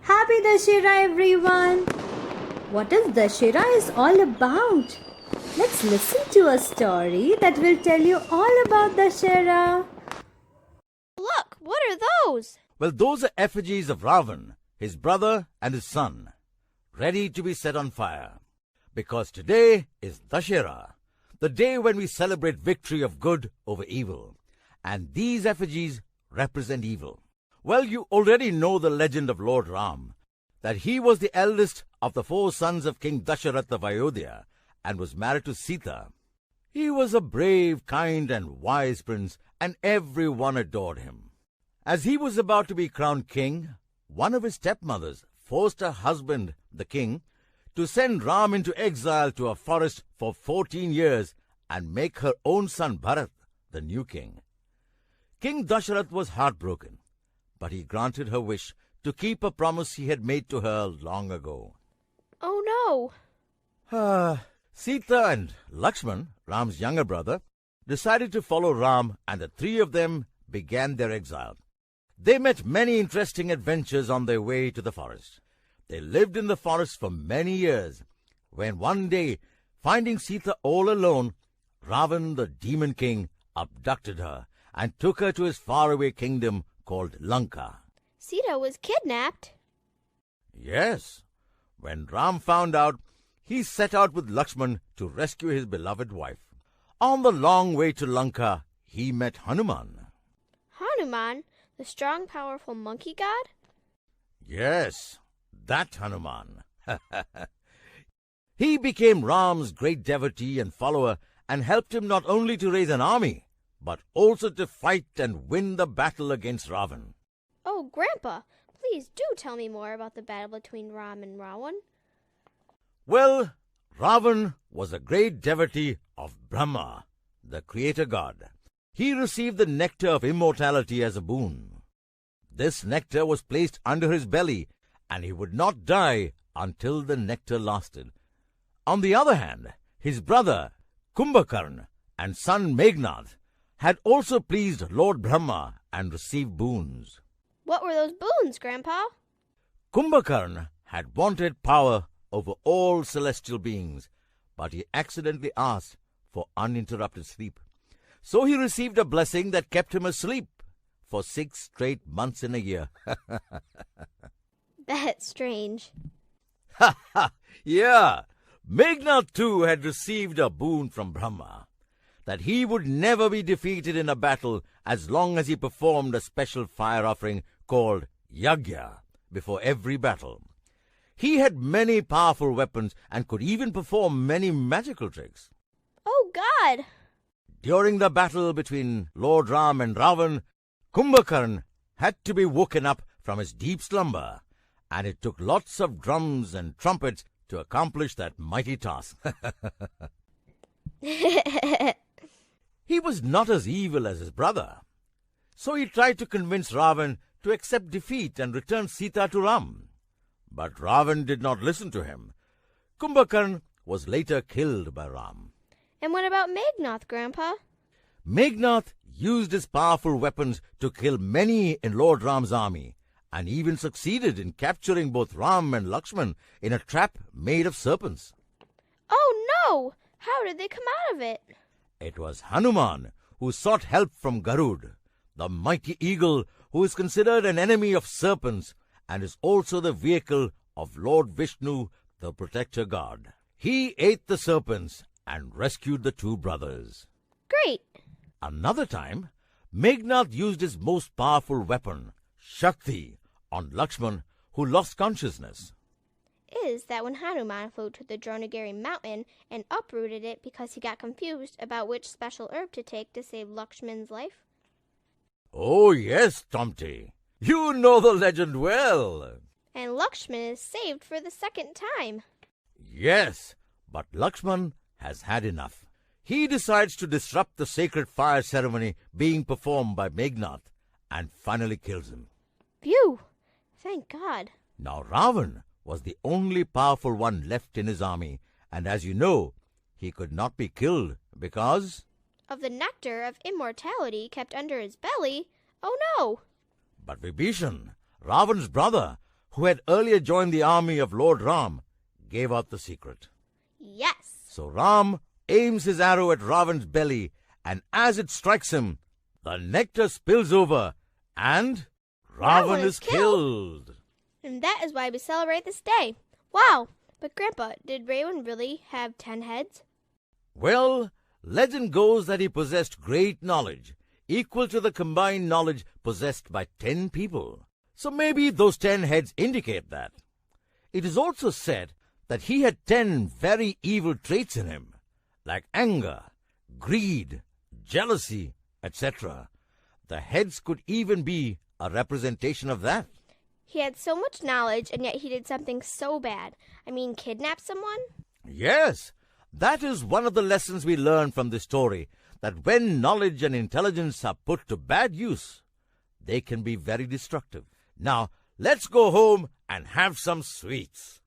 Happy Dashera everyone! What is Dashera is all about? Let's listen to a story that will tell you all about Dashera. Look, what are those? Well, those are effigies of Ravan, his brother and his son, ready to be set on fire. Because today is Dashera, the day when we celebrate victory of good over evil. And these effigies represent evil. Well, you already know the legend of Lord Ram, that he was the eldest of the 4 sons of King Dasharatha of Ayodhya and was married to Sita. He was a brave, kind and wise prince, and everyone adored him. As he was about to be crowned king, one of his stepmothers forced her husband, the king, to send Ram into exile to a forest for 14 years and make her own son Bharat the new king. King Dasharath was heartbroken, but he granted her wish to keep a promise he had made to her long ago. Oh no! Sita and Lakshman, Ram's younger brother, decided to follow Ram, and the 3 of them began their exile. They met many interesting adventures on their way to the forest. They lived in the forest for many years, when one day, finding Sita all alone, Ravan, the demon king, abducted her and took her to his faraway kingdom called Lanka. Sita was kidnapped. Yes. When Ram found out, he set out with Lakshman to rescue his beloved wife. On the long way to Lanka, he met Hanuman. Hanuman, the strong, powerful monkey god? Yes, that Hanuman. He became Ram's great devotee and follower and helped him not only to raise an army, but also to fight and win the battle against Ravan. Oh, Grandpa, please do tell me more about the battle between Ram and Ravan. Well, Ravan was a great devotee of Brahma, the creator god. He received the nectar of immortality as a boon. This nectar was placed under his belly, and he would not die until the nectar lasted. On the other hand, his brother, Kumbhakarna, and son Meghnad had also pleased Lord Brahma and received boons. What were those boons, Grandpa? Kumbhakarna had wanted power over all celestial beings, but he accidentally asked for uninterrupted sleep. So he received a blessing that kept him asleep for 6 straight months in a year. That's strange. Yeah, Meghnad too had received a boon from Brahma, that he would never be defeated in a battle as long as he performed a special fire offering called Yagya before every battle. He had many powerful weapons and could even perform many magical tricks. Oh, God! During the battle between Lord Ram and Ravan, Kumbhakarna had to be woken up from his deep slumber, and it took lots of drums and trumpets to accomplish that mighty task. He was not as evil as his brother, so he tried to convince Ravan to accept defeat and return Sita to Ram. But Ravan did not listen to him. Kumbhakarna was later killed by Ram. And what about Meghnad, Grandpa? Meghnad used his powerful weapons to kill many in Lord Ram's army, and even succeeded in capturing both Ram and Lakshman in a trap made of serpents. Oh, no! How did they come out of it? It was Hanuman who sought help from Garud, the mighty eagle who is considered an enemy of serpents and is also the vehicle of Lord Vishnu, the protector god. He ate the serpents and rescued the 2 brothers. Great! Another time, Meghnad used his most powerful weapon, Shakti, on Lakshman, who lost consciousness. Is that when Hanuman flew to the Dronagiri mountain and uprooted it because he got confused about which special herb to take to save Lakshman's life? Oh, yes, Tomty. You know the legend well. And Lakshman is saved for the 2nd time. Yes, but Lakshman has had enough. He decides to disrupt the sacred fire ceremony being performed by Meghnad and finally kills him. Phew! Thank God. Now Ravan was the only powerful one left in his army, and as you know, he could not be killed because Of the nectar of immortality kept under his belly? Oh no! But Vibhishan, Ravan's brother, who had earlier joined the army of Lord Ram, gave out the secret. Yes. So Ram aims his arrow at Ravan's belly, and as it strikes him, the nectar spills over, and Ravan is killed. And that is why we celebrate this day. Wow! But Grandpa, did Ravan really have 10 heads? Well, legend goes that he possessed great knowledge, equal to the combined knowledge possessed by 10 people. So maybe those 10 heads indicate that. It is also said that he had 10 very evil traits in him, like anger, greed, jealousy, etc. The heads could even be a representation of that. He had so much knowledge, and yet he did something so bad. I mean, kidnap someone? Yes, that is one of the lessons we learn from this story, that when knowledge and intelligence are put to bad use, they can be very destructive. Now, let's go home and have some sweets.